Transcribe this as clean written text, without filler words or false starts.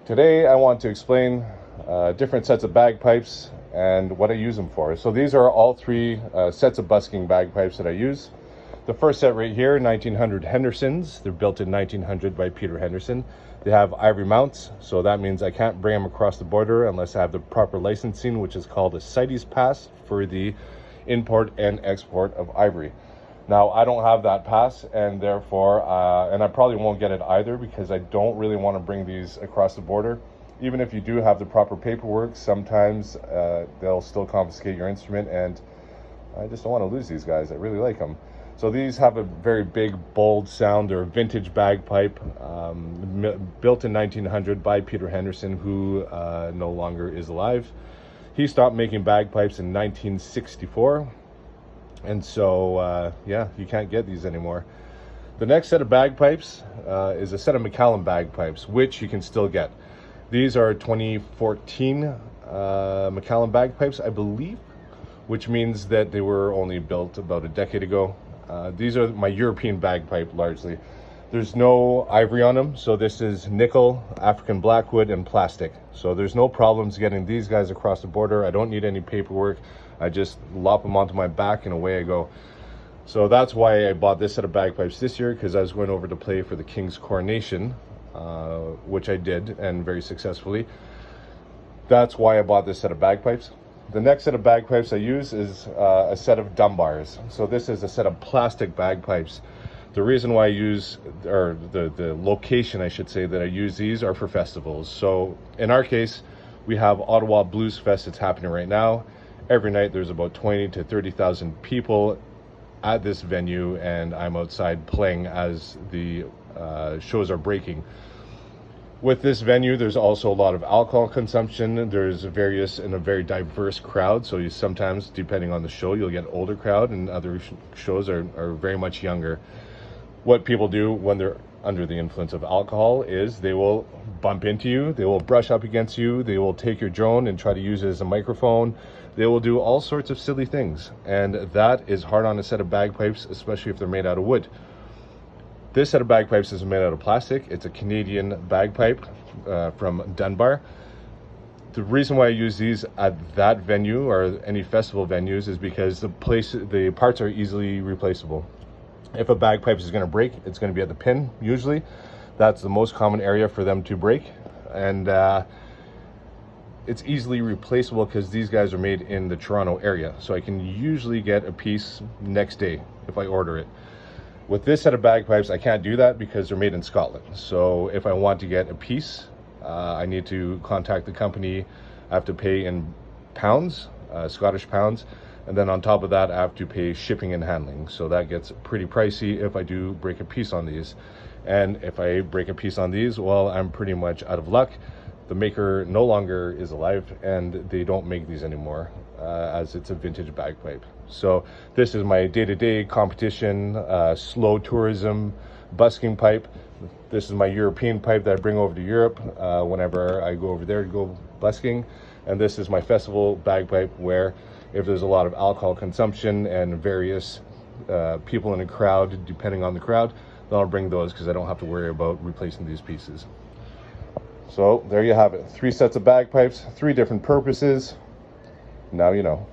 Today I want to explain different sets of bagpipes and what I use them for. So these are all three sets of busking bagpipes that I use. The first set right here, 1900 Hendersons. They're built in 1900 by Peter Henderson. They have ivory mounts, so that means I can't bring them across the border unless I have the proper licensing, which is called a steadiest pass for the import and export of ivory. Now, I don't have that pass, and therefore, and I probably won't get it either because I don't really want to bring these across the border. Even if you do have the proper paperwork, sometimes they'll still confiscate your instrument, and I just don't want to lose these guys. I really like them. So these have a very big, bold sound. They're a vintage bagpipe, built in 1900 by Peter Henderson, who no longer is alive. He stopped making bagpipes in 1964. And so, yeah, you can't get these anymore. The next set of bagpipes is a set of McCallum bagpipes, which you can still get. These are 2014 McCallum bagpipes, I believe, which means that they were only built about a decade ago. These are my European bagpipe largely. There's no ivory on them, so this is nickel, African blackwood, and plastic. So there's no problems getting these guys across the border. I don't need any paperwork. I just lop them onto my back and away I go. So that's why I bought this set of bagpipes this year, because I was going over to play for the King's coronation, which I did, and very successfully. That's why I bought this set of bagpipes. The next set of bagpipes I use is a set of Dunbars. So this is a set of plastic bagpipes. The reason why I use, or the location I should say that I use these are for festivals. So in our case, we have Ottawa Blues Fest that's happening right now. Every night there's about 20 to 30,000 people at this venue, and I'm outside playing as the shows are breaking. With this venue, there's also a lot of alcohol consumption. There's a very diverse crowd. So you sometimes, depending on the show, you'll get older crowd, and other shows are very much younger. What people do when they're under the influence of alcohol is they will bump into you, they will brush up against you, they will take your drone and try to use it as a microphone. They will do all sorts of silly things, and that is hard on a set of bagpipes, especially if they're made out of wood. This set of bagpipes is made out of plastic. It's a Canadian bagpipe from Dunbar. The reason why I use these at that venue or any festival venues is because the parts are easily replaceable. If a bagpipe is going to break, it's going to be at the pin, usually. That's the most common area for them to break. And it's easily replaceable because these guys are made in the Toronto area. So I can usually get a piece next day if I order it. With this set of bagpipes, I can't do that because they're made in Scotland. So if I want to get a piece, I need to contact the company. I have to pay in pounds, Scottish pounds. And then on top of that, I have to pay shipping and handling. So that gets pretty pricey if I do break a piece on these. And if I break a piece on these, well, I'm pretty much out of luck. The maker no longer is alive, and they don't make these anymore, as it's a vintage bagpipe. So this is my day-to-day competition, slow tourism busking pipe. This is my European pipe that I bring over to Europe whenever I go over there to go busking. And this is my festival bagpipe, where if there's a lot of alcohol consumption and various people in a crowd, depending on the crowd, then I'll bring those because I don't have to worry about replacing these pieces. So there you have it. 3 sets of bagpipes, 3 different purposes. Now you know.